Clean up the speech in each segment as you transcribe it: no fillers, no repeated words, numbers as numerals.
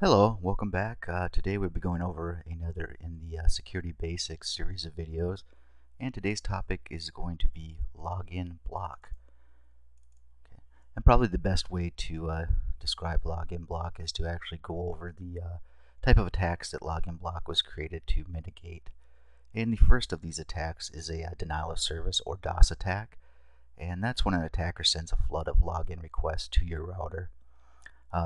Hello, welcome back. Today we'll be going over another in the Security Basics series of videos, and today's topic is going to be login block. Okay. And probably the best way to describe login block is to actually go over the type of attacks that login block was created to mitigate. And the first of these attacks is a denial of service or DOS attack, and that's when an attacker sends a flood of login requests to your router.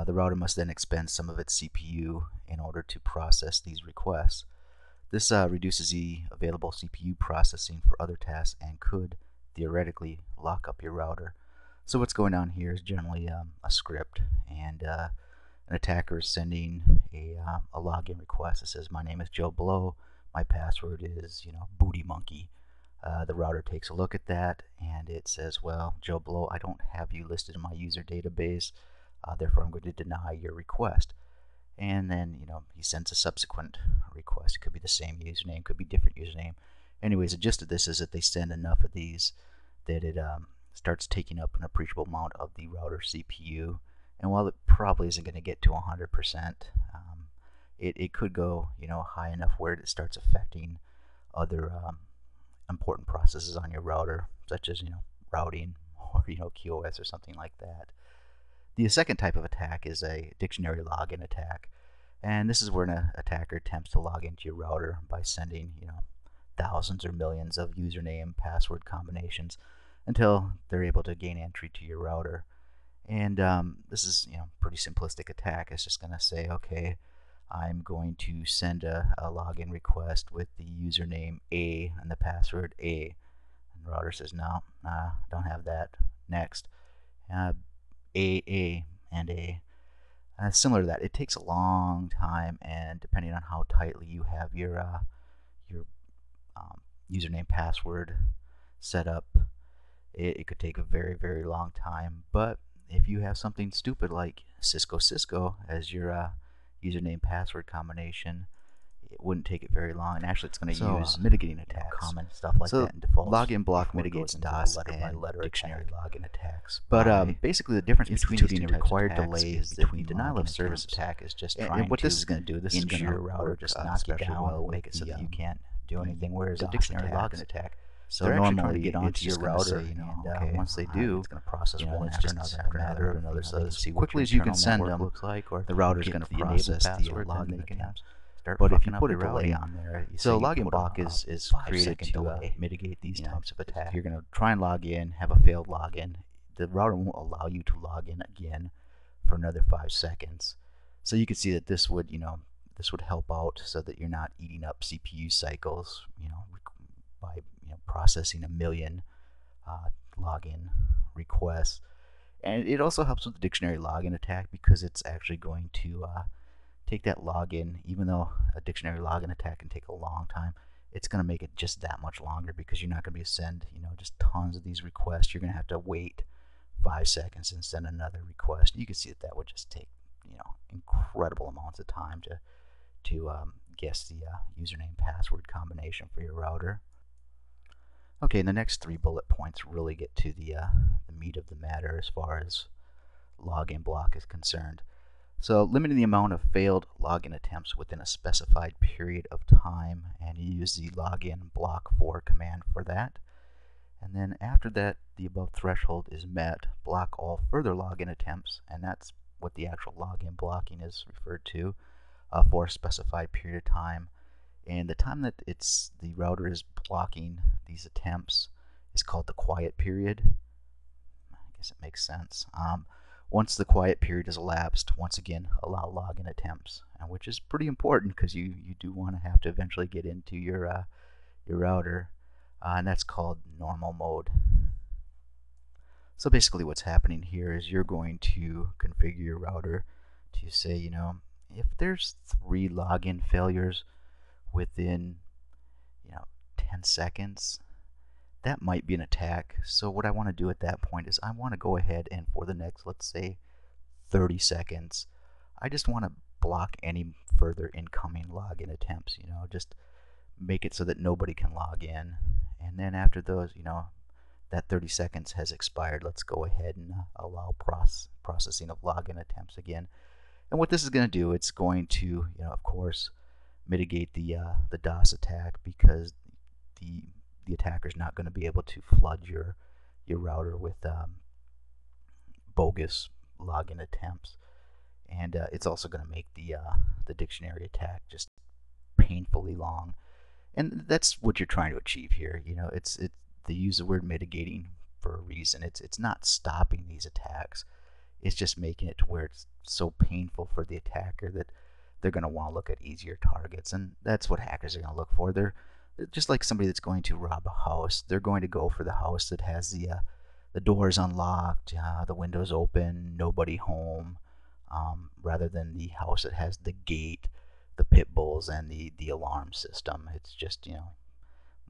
The router must then expend some of its CPU in order to process these requests. This reduces the available CPU processing for other tasks and could theoretically lock up your router. So what's going on here is generally a script, and an attacker is sending a login request that says, "My name is Joe Blow. My password is, Booty Monkey." The router takes a look at that and it says, "Well, Joe Blow, I don't have you listed in my user database. Therefore, I'm going to deny your request." And then, he sends a subsequent request. It could be the same username, could be different username. Anyways, the gist of this is that they send enough of these that it starts taking up an appreciable amount of the router CPU. And while it probably isn't going to get to 100%, it could go, high enough where it starts affecting other important processes on your router, such as, routing or, QoS or something like that. The second type of attack is a dictionary login attack, and this is where an attacker attempts to log into your router by sending, thousands or millions of username password combinations until they're able to gain entry to your router. And this is, pretty simplistic attack. It's just going to say, okay, I'm going to send a login request with the username A and the password A. And the router says, "No, don't have that. Next. A, and A." Similar to that, it takes a long time, and depending on how tightly you have your username password set up, it could take a very, very long time. But if you have something stupid like Cisco as your username password combination, it wouldn't take it very long, and actually it's going to use mitigating attacks, common stuff like that in default. Login block mitigates DOS and dictionary login attacks. But basically the difference between the required delays between denial of service attack is just trying to, what this is going to do, this is going to your router just knock you down, make it so that you can't do anything, whereas a dictionary login attack, so normally get onto your router, and once they do, it's going to process one after another, so as quickly as you can send them, or the router is going to process the login attempts. But if you put a delay on there, so login block is created to mitigate these types of attacks. If you're going to try and log in, have a failed login, the router won't allow you to log in again for another 5 seconds. So you can see that this would, this would help out so that you're not eating up CPU cycles, by processing a million login requests. And it also helps with the dictionary login attack because it's actually going to take that login, even though a dictionary login attack can take a long time, it's going to make it just that much longer because you're not going to be able to send, just tons of these requests. You're going to have to wait 5 seconds and send another request. You can see that would just take, incredible amounts of time to guess the username password combination for your router. Okay, and the next 3 bullet points really get to the meat of the matter as far as login block is concerned. So limiting the amount of failed login attempts within a specified period of time, and you use the login block for command for that. And then after that, the above threshold is met, block all further login attempts, and that's what the actual login blocking is referred to, for a specified period of time. And the time that the router is blocking these attempts is called the quiet period. I guess it makes sense. Once the quiet period is elapsed, once again, allow login attempts, which is pretty important because you do want to have to eventually get into your router, and that's called normal mode. So basically what's happening here is you're going to configure your router to say, if there's 3 login failures within 10 seconds, that might be an attack. So what I want to do at that point is I want to go ahead and for the next, let's say, 30 seconds, I just want to block any further incoming login attempts, just make it so that nobody can log in. And then after those, that 30 seconds has expired, let's go ahead and allow processing of login attempts again. And what this is going to do, it's going to, of course, mitigate the DOS attack, because the the attacker's not going to be able to flood your router with bogus login attempts. And it's also going to make the dictionary attack just painfully long. And that's what you're trying to achieve here. It's they use the word mitigating for a reason. It's not stopping these attacks. It's just making it to where it's so painful for the attacker that they're going to want to look at easier targets. And that's what hackers are going to look for. They're just like somebody that's going to rob a house. They're going to go for the house that has the doors unlocked, the windows open, nobody home, rather than the house that has the gate, the pit bulls, and the alarm system. It's just,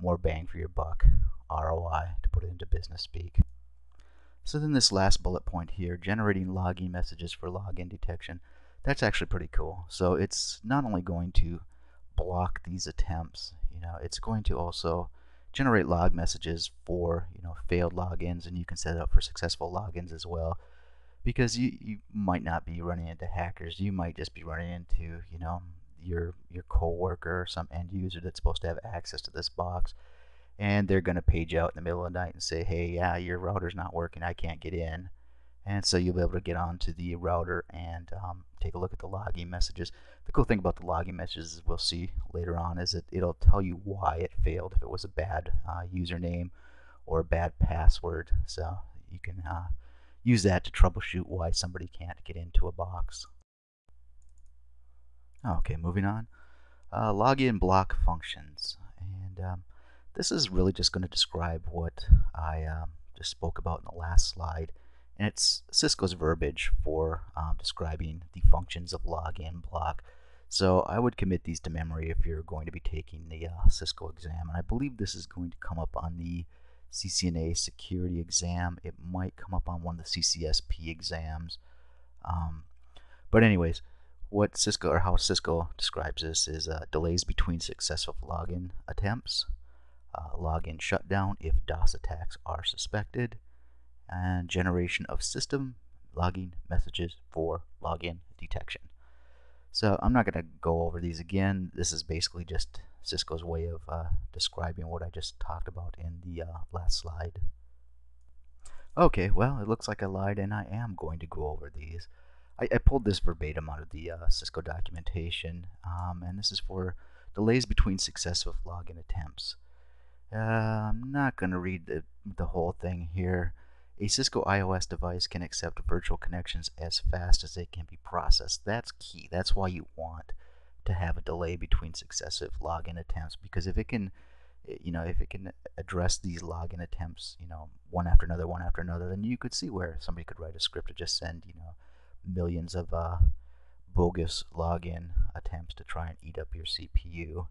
more bang for your buck, ROI, to put it into business speak. So then this last bullet point here, generating login messages for login detection, that's actually pretty cool. So it's not only going to block these attempts, it's going to also generate log messages for, failed logins, and you can set it up for successful logins as well. Because you might not be running into hackers, you might just be running into, your coworker or some end user that's supposed to have access to this box, and they're going to page out in the middle of the night and say, hey, yeah, your router's not working, I can't get in. And so you'll be able to get onto the router and take a look at the login messages. The cool thing about the login messages, we'll see later on, is that it'll tell you why it failed, if it was a bad username or a bad password. So you can use that to troubleshoot why somebody can't get into a box. Okay, moving on. Login block functions. And this is really just going to describe what I just spoke about in the last slide. And it's Cisco's verbiage for describing the functions of login block. So I would commit these to memory if you're going to be taking the Cisco exam. And I believe this is going to come up on the CCNA security exam. It might come up on one of the CCSP exams. But anyways, what Cisco, or how Cisco describes this, is delays between successful login attempts, login shutdown if DOS attacks are suspected, and generation of system login messages for login detection. So I'm not going to go over these again. This is basically just Cisco's way of describing what I just talked about in the last slide. Okay, well, it looks like I lied, and I am going to go over these. I pulled this verbatim out of the Cisco documentation, and this is for delays between successive login attempts. I'm not going to read the whole thing here. A Cisco iOS device can accept virtual connections as fast as they can be processed. That's key. That's why you want to have a delay between successive login attempts, because if it can, if it can address these login attempts, one after another, then you could see where somebody could write a script to just send, millions of bogus login attempts to try and eat up your CPU.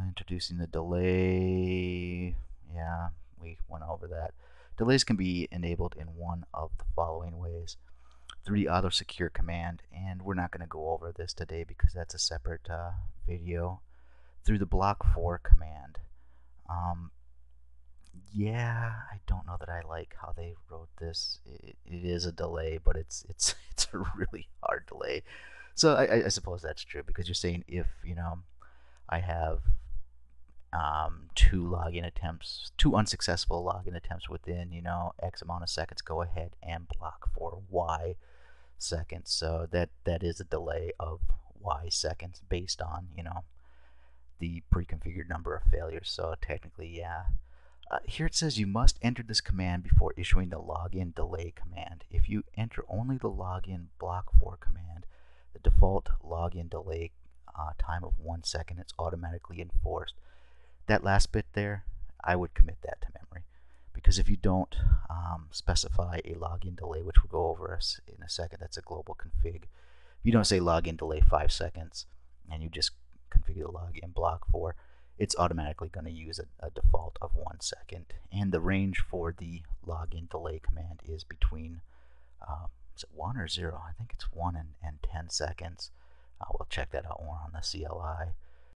Introducing the delay. Yeah, we went over that. Delays can be enabled in one of the following ways. Through the auto secure command, and we're not going to go over this today because that's a separate video. Through the block 4 command. Yeah, I don't know that I like how they wrote this. It is a delay, but it's a really hard delay. So I suppose that's true, because you're saying if I have two unsuccessful login attempts within X amount of seconds, go ahead and block for Y seconds. So that is a delay of Y seconds based on the pre-configured number of failures. So technically, yeah. Here it says you must enter this command before issuing the login delay command. If you enter only the login block 4 command, the default login delay time of 1 second is automatically enforced. That last bit there, I would commit that to memory, because if you don't specify a login delay, which we'll go over in a second, that's a global config. If you don't say login delay 5 seconds and you just configure the login block 4, it's automatically going to use a default of 1 second. And the range for the login delay command is between, is it 1 or 0? I think it's 1 and 10 seconds. We'll check that out more on the CLI.